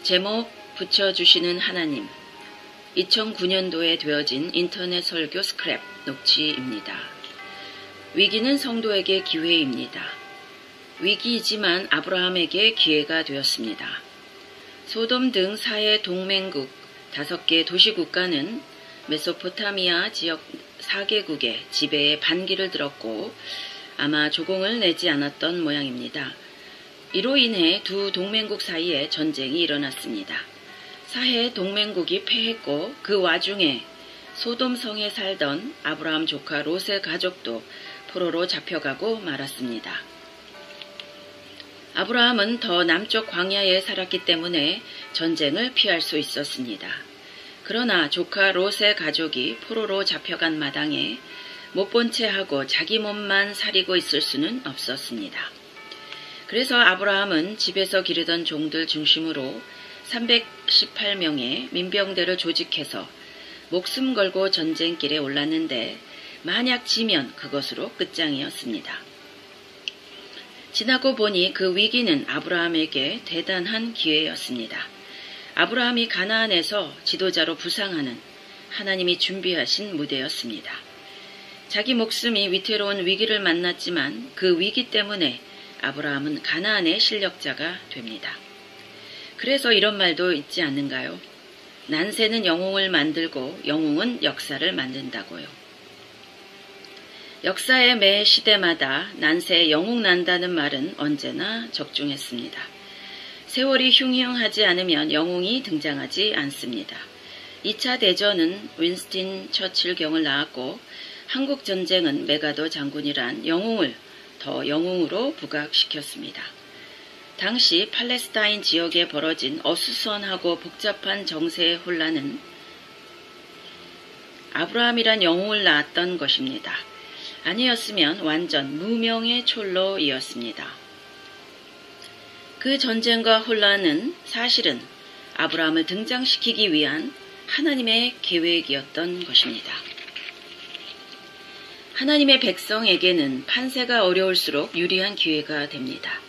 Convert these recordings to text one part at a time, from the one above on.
제목 붙여주시는 하나님. 2009년도에 되어진 인터넷 설교 스크랩 녹취입니다. 위기는 성도에게 기회입니다. 위기이지만 아브라함에게 기회가 되었습니다. 소돔 등 사해 동맹국 5개 도시국가는 메소포타미아 지역 4개국의 지배에 반기를 들었고 아마 조공을 내지 않았던 모양입니다. 이로 인해 두 동맹국 사이에 전쟁이 일어났습니다. 사해 동맹국이 패했고 그 와중에 소돔성에 살던 아브라함 조카 롯의 가족도 포로로 잡혀가고 말았습니다. 아브라함은 더 남쪽 광야에 살았기 때문에 전쟁을 피할 수 있었습니다. 그러나 조카 롯의 가족이 포로로 잡혀간 마당에 못 본 채 하고 자기 몸만 사리고 있을 수는 없었습니다. 그래서 아브라함은 집에서 기르던 종들 중심으로 318명의 민병대를 조직해서 목숨 걸고 전쟁길에 올랐는데 만약 지면 그것으로 끝장이었습니다. 지나고 보니 그 위기는 아브라함에게 대단한 기회였습니다. 아브라함이 가나안에서 지도자로 부상하는 하나님이 준비하신 무대였습니다. 자기 목숨이 위태로운 위기를 만났지만 그 위기 때문에 아브라함은 가나안의 실력자가 됩니다. 그래서 이런 말도 있지 않는가요? 난세는 영웅을 만들고 영웅은 역사를 만든다고요. 역사의 매 시대마다 난세에 영웅 난다는 말은 언제나 적중했습니다. 세월이 흉흉하지 않으면 영웅이 등장하지 않습니다. 2차 대전은 윈스턴 처칠경을 낳았고 한국전쟁은 메가더 장군이란 영웅을 더 영웅으로 부각시켰습니다. 당시 팔레스타인 지역에 벌어진 어수선하고 복잡한 정세의 혼란은 아브라함이란 영웅을 낳았던 것입니다. 아니었으면 완전 무명의 촐로이었습니다. 그 전쟁과 혼란은 사실은 아브라함을 등장시키기 위한 하나님의 계획이었던 것입니다. 하나님의 백성에게는 판세가 어려울수록 유리한 기회가 됩니다.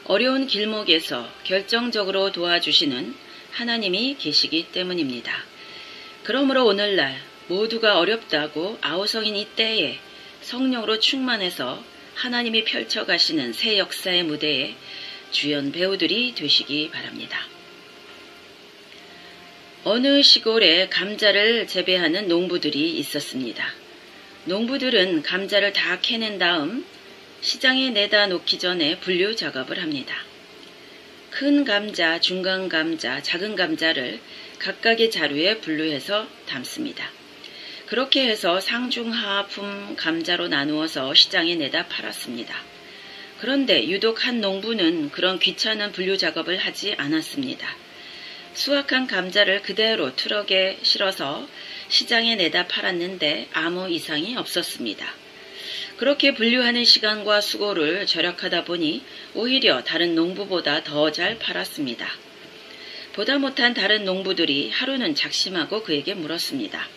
어려운 길목에서 결정적으로 도와주시는 하나님이 계시기 때문입니다. 그러므로 오늘날 모두가 어렵다고 아우성인 이때에 성령으로 충만해서 하나님이 펼쳐가시는 새 역사의 무대에 주연 배우들이 되시기 바랍니다. 어느 시골에 감자를 재배하는 농부들이 있었습니다. 농부들은 감자를 다 캐낸 다음 시장에 내다 놓기 전에 분류 작업을 합니다. 큰 감자, 중간 감자, 작은 감자를 각각의 자루에 분류해서 담습니다. 그렇게 해서 상중하품 감자로 나누어서 시장에 내다 팔았습니다. 그런데 유독 한 농부는 그런 귀찮은 분류 작업을 하지 않았습니다. 수확한 감자를 그대로 트럭에 실어서 시장에 내다 팔았는데 아무 이상이 없었습니다. 그렇게 분류하는 시간과 수고를 절약하다 보니 오히려 다른 농부보다 더 잘 팔았습니다. 보다 못한 다른 농부들이 하루는 작심하고 그에게 물었습니다.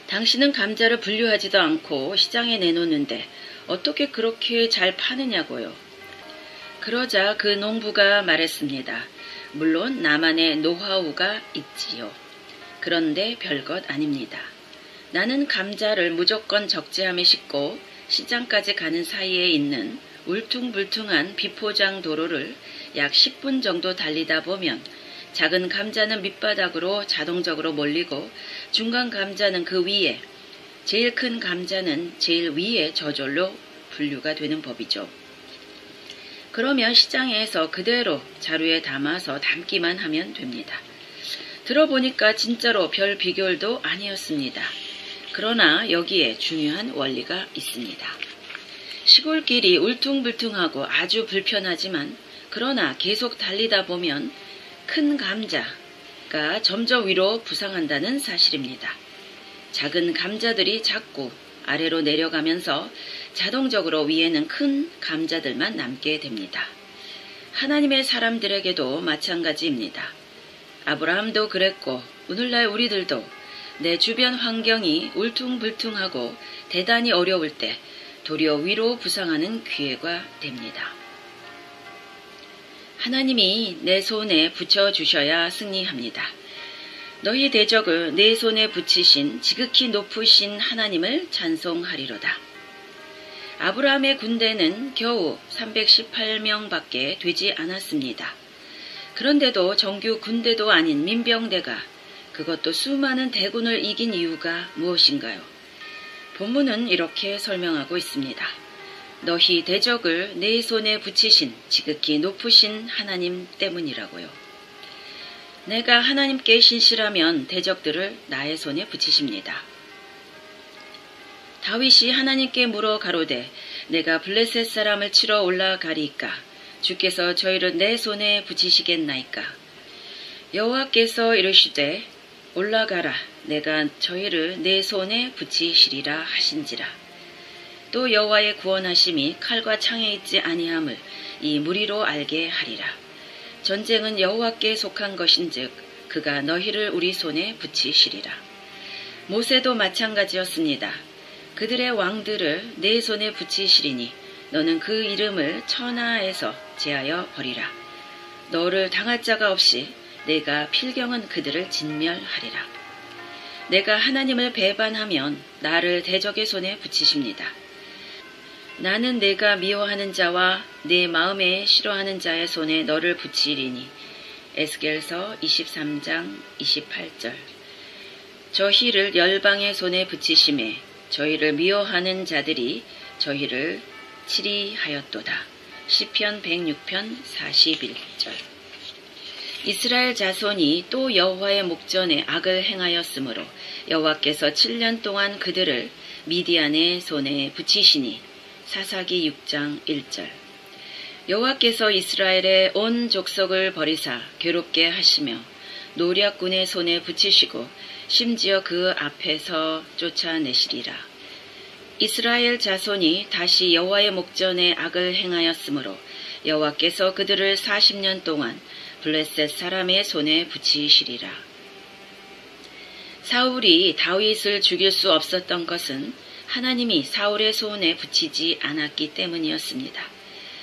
당신은 감자를 분류하지도 않고 시장에 내놓는데 어떻게 그렇게 잘 파느냐고요. 그러자 그 농부가 말했습니다. 물론 나만의 노하우가 있지요. 그런데 별것 아닙니다. 나는 감자를 무조건 적재함에 싣고 시장까지 가는 사이에 있는 울퉁불퉁한 비포장 도로를 약 10분 정도 달리다 보면 작은 감자는 밑바닥으로 자동적으로 몰리고 중간 감자는 그 위에, 제일 큰 감자는 제일 위에 저절로 분류가 되는 법이죠. 그러면 시장에서 그대로 자루에 담아서 담기만 하면 됩니다. 들어보니까 진짜로 별 비결도 아니었습니다. 그러나 여기에 중요한 원리가 있습니다. 시골길이 울퉁불퉁하고 아주 불편하지만 그러나 계속 달리다 보면 큰 감자가 점점 위로 부상한다는 사실입니다. 작은 감자들이 자꾸 아래로 내려가면서 자동적으로 위에는 큰 감자들만 남게 됩니다. 하나님의 사람들에게도 마찬가지입니다. 아브라함도 그랬고 오늘날 우리들도 내 주변 환경이 울퉁불퉁하고 대단히 어려울 때 도리어 위로 부상하는 기회가 됩니다. 하나님이 내 손에 붙여주셔야 승리합니다. 너희 대적을 내 손에 붙이신 지극히 높으신 하나님을 찬송하리로다. 아브라함의 군대는 겨우 318명밖에 되지 않았습니다. 그런데도 정규 군대도 아닌 민병대가 그것도 수많은 대군을 이긴 이유가 무엇인가요? 본문은 이렇게 설명하고 있습니다. 너희 대적을 내 손에 붙이신 지극히 높으신 하나님 때문이라고요. 내가 하나님께 신실하면 대적들을 나의 손에 붙이십니다. 다윗이 하나님께 물어 가로되 내가 블레셋 사람을 치러 올라가리이까 주께서 저희를 내 손에 붙이시겠나이까. 여호와께서 이르시되 올라가라 내가 저희를 내 손에 붙이시리라 하신지라. 또 여호와의 구원하심이 칼과 창에 있지 아니함을 이 무리로 알게 하리라. 전쟁은 여호와께 속한 것인즉 그가 너희를 우리 손에 붙이시리라. 모세도 마찬가지였습니다. 그들의 왕들을 내 손에 붙이시리니 너는 그 이름을 천하에서 제하여 버리라. 너를 당할 자가 없이 내가 필경은 그들을 진멸하리라. 내가 하나님을 배반하면 나를 대적의 손에 붙이십니다. 나는 내가 미워하는 자와 내 마음에 싫어하는 자의 손에 너를 붙이리니. 에스겔서 23장 28절. 저희를 열방의 손에 붙이심에 저희를 미워하는 자들이 저희를 치리하였도다. 시편 106편 41절. 이스라엘 자손이 또 여호와의 목전에 악을 행하였으므로 여호와께서 7년 동안 그들을 미디안의 손에 붙이시니. 사사기 6장 1절. 여호와께서 이스라엘의 온 족속을 버리사 괴롭게 하시며 노략군의 손에 붙이시고 심지어 그 앞에서 쫓아내시리라. 이스라엘 자손이 다시 여호와의 목전에 악을 행하였으므로 여호와께서 그들을 40년 동안 블레셋 사람의 손에 붙이시리라. 사울이 다윗을 죽일 수 없었던 것은 하나님이 사울의 손에 붙이지 않았기 때문이었습니다.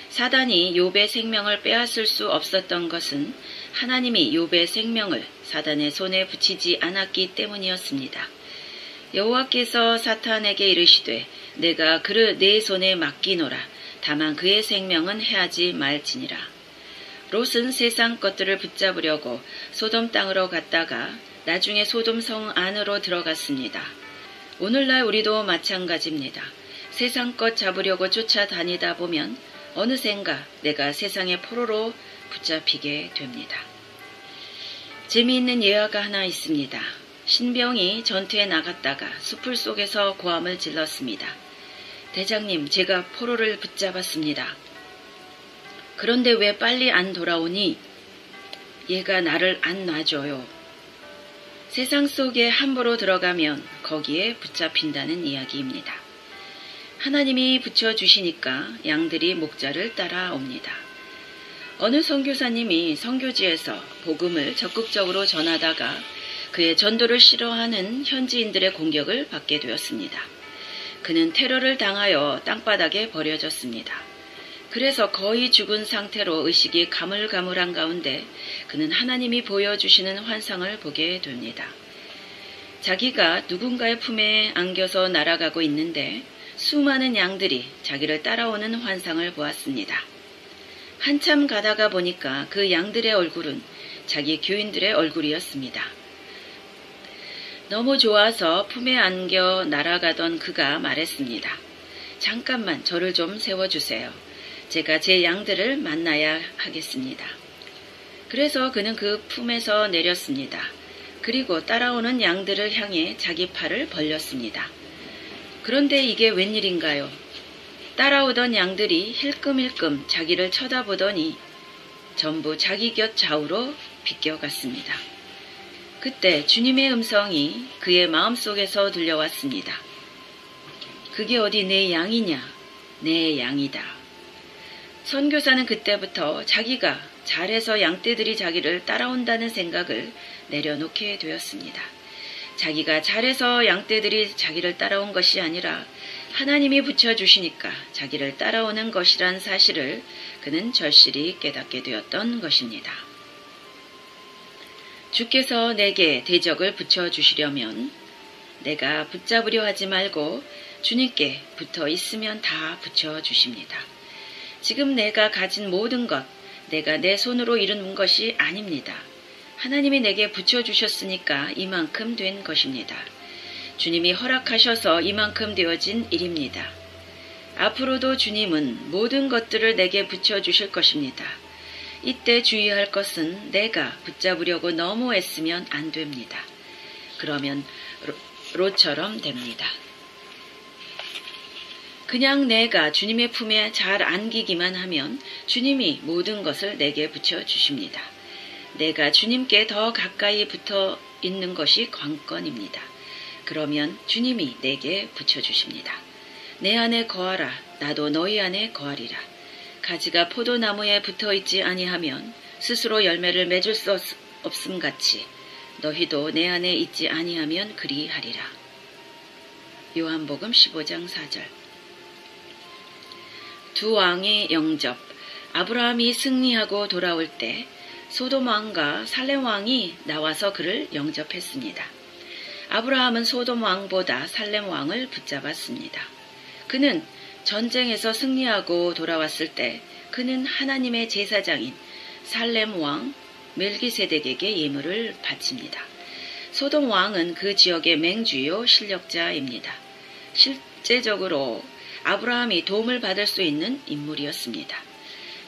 사단이 욥의 생명을 빼앗을 수 없었던 것은 하나님이 욥의 생명을 사단의 손에 붙이지 않았기 때문이었습니다. 여호와께서 사탄에게 이르시되 내가 그를 내 손에 맡기노라. 다만 그의 생명은 해하지 말지니라. 롯은 세상 것들을 붙잡으려고 소돔 땅으로 갔다가 나중에 소돔 성 안으로 들어갔습니다. 오늘날 우리도 마찬가지입니다. 세상 것 잡으려고 쫓아다니다 보면 어느샌가 내가 세상의 포로로 붙잡히게 됩니다. 재미있는 예화가 하나 있습니다. 신병이 전투에 나갔다가 숲을 속에서 고함을 질렀습니다. 대장님, 제가 포로를 붙잡았습니다. 그런데 왜 빨리 안 돌아오니? 얘가 나를 안 놔줘요. 세상 속에 함부로 들어가면 거기에 붙잡힌다는 이야기입니다. 하나님이 붙여주시니까 양들이 목자를 따라옵니다. 어느 선교사님이 선교지에서 복음을 적극적으로 전하다가 그의 전도를 싫어하는 현지인들의 공격을 받게 되었습니다. 그는 테러를 당하여 땅바닥에 버려졌습니다. 그래서 거의 죽은 상태로 의식이 가물가물한 가운데 그는 하나님이 보여주시는 환상을 보게 됩니다. 자기가 누군가의 품에 안겨서 날아가고 있는데 수많은 양들이 자기를 따라오는 환상을 보았습니다. 한참 가다가 보니까 그 양들의 얼굴은 자기 교인들의 얼굴이었습니다. 너무 좋아서 품에 안겨 날아가던 그가 말했습니다. 잠깐만 저를 좀 세워주세요. 제가 제 양들을 만나야 하겠습니다. 그래서 그는 그 품에서 내렸습니다. 그리고 따라오는 양들을 향해 자기 팔을 벌렸습니다. 그런데 이게 웬일인가요? 따라오던 양들이 힐끔힐끔 자기를 쳐다보더니 전부 자기 곁 좌우로 비껴갔습니다. 그때 주님의 음성이 그의 마음속에서 들려왔습니다. 그게 어디 내 양이냐? 내 양이다. 선교사는 그때부터 자기가 잘해서 양떼들이 자기를 따라온다는 생각을 내려놓게 되었습니다. 자기가 잘해서 양떼들이 자기를 따라온 것이 아니라 하나님이 붙여주시니까 자기를 따라오는 것이란 사실을 그는 절실히 깨닫게 되었던 것입니다. 주께서 내게 대적을 붙여주시려면 내가 붙잡으려 하지 말고 주님께 붙어 있으면 다 붙여주십니다. 지금 내가 가진 모든 것, 내가 내 손으로 이룬 것이 아닙니다. 하나님이 내게 붙여주셨으니까 이만큼 된 것입니다. 주님이 허락하셔서 이만큼 되어진 일입니다. 앞으로도 주님은 모든 것들을 내게 붙여주실 것입니다. 이때 주의할 것은 내가 붙잡으려고 너무 애쓰면 안 됩니다. 그러면 롯처럼 됩니다. 그냥 내가 주님의 품에 잘 안기기만 하면 주님이 모든 것을 내게 붙여주십니다. 내가 주님께 더 가까이 붙어 있는 것이 관건입니다. 그러면 주님이 내게 붙여주십니다. 내 안에 거하라. 나도 너희 안에 거하리라. 가지가 포도나무에 붙어있지 아니하면 스스로 열매를 맺을 수 없음같이 너희도 내 안에 있지 아니하면 그리하리라. 요한복음 15장 4절. 두 왕의 영접. 아브라함이 승리하고 돌아올 때 소돔 왕과 살렘 왕이 나와서 그를 영접했습니다. 아브라함은 소돔 왕보다 살렘 왕을 붙잡았습니다. 그는 전쟁에서 승리하고 돌아왔을 때 그는 하나님의 제사장인 살렘 왕 멜기세덱에게 예물을 바칩니다. 소돔 왕은 그 지역의 맹주요 실력자입니다. 실제적으로 아브라함이 도움을 받을 수 있는 인물이었습니다.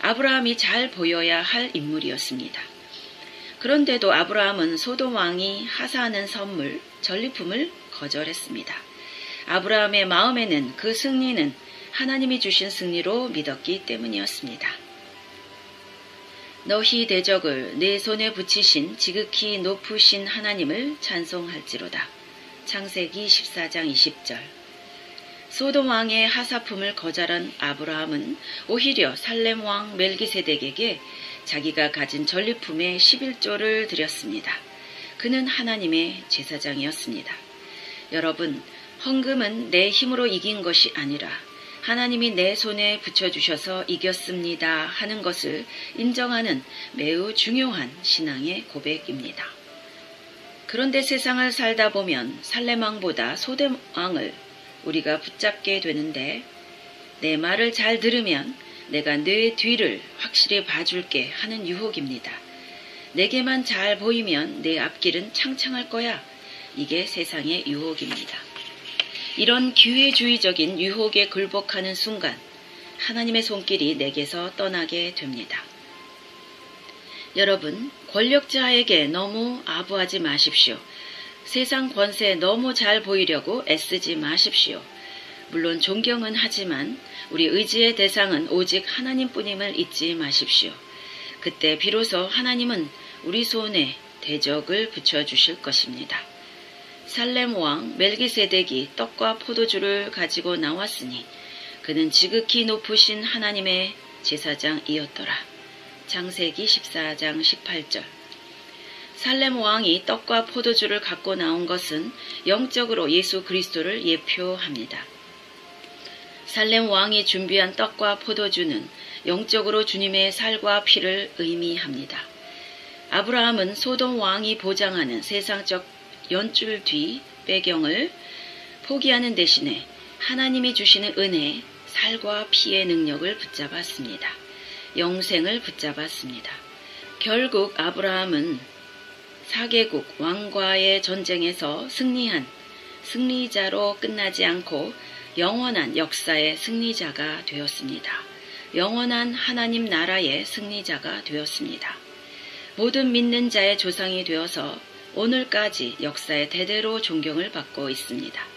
아브라함이 잘 보여야 할 인물이었습니다. 그런데도 아브라함은 소돔 왕이 하사하는 선물, 전리품을 거절했습니다. 아브라함의 마음에는 그 승리는 하나님이 주신 승리로 믿었기 때문이었습니다. 너희 대적을 내 손에 붙이신 지극히 높으신 하나님을 찬송할지로다. 창세기 14장 20절. 소돔 왕의 하사품을 거절한 아브라함은 오히려 살렘 왕 멜기세덱에게 자기가 가진 전리품의 11조를 드렸습니다. 그는 하나님의 제사장이었습니다. 여러분, 헌금은 내 힘으로 이긴 것이 아니라 하나님이 내 손에 붙여주셔서 이겼습니다 하는 것을 인정하는 매우 중요한 신앙의 고백입니다. 그런데 세상을 살다 보면 살렘 왕보다 소돔 왕을 우리가 붙잡게 되는데 내 말을 잘 들으면 내가 내 뒤를 확실히 봐줄게 하는 유혹입니다. 내게만 잘 보이면 내 앞길은 창창할 거야. 이게 세상의 유혹입니다. 이런 기회주의적인 유혹에 굴복하는 순간 하나님의 손길이 내게서 떠나게 됩니다. 여러분, 권력자에게 너무 아부하지 마십시오. 세상 권세에 너무 잘 보이려고 애쓰지 마십시오. 물론 존경은 하지만 우리 의지의 대상은 오직 하나님뿐임을 잊지 마십시오. 그때 비로소 하나님은 우리 손에 대적을 붙여주실 것입니다. 살렘 왕 멜기세덱이 떡과 포도주를 가지고 나왔으니 그는 지극히 높으신 하나님의 제사장이었더라. 창세기 14장 18절. 살렘 왕이 떡과 포도주를 갖고 나온 것은 영적으로 예수 그리스도를 예표합니다. 살렘 왕이 준비한 떡과 포도주는 영적으로 주님의 살과 피를 의미합니다. 아브라함은 소돔 왕이 보장하는 세상적 연줄 뒤 배경을 포기하는 대신에 하나님이 주시는 은혜, 살과 피의 능력을 붙잡았습니다. 영생을 붙잡았습니다. 결국 아브라함은 4개국 왕과의 전쟁에서 승리한 승리자로 끝나지 않고 영원한 역사의 승리자가 되었습니다. 영원한 하나님 나라의 승리자가 되었습니다. 모든 믿는 자의 조상이 되어서 오늘까지 역사의 대대로 존경을 받고 있습니다.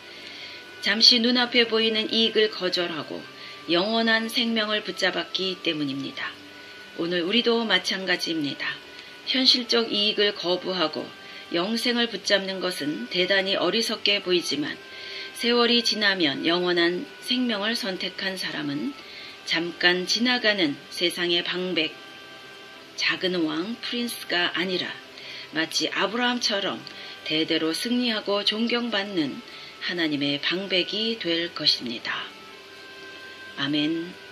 잠시 눈앞에 보이는 이익을 거절하고 영원한 생명을 붙잡았기 때문입니다. 오늘 우리도 마찬가지입니다. 현실적 이익을 거부하고 영생을 붙잡는 것은 대단히 어리석게 보이지만 세월이 지나면 영원한 생명을 선택한 사람은 잠깐 지나가는 세상의 방백, 작은 왕 프린스가 아니라 마치 아브라함처럼 대대로 승리하고 존경받는 하나님의 방백이 될 것입니다. 아멘.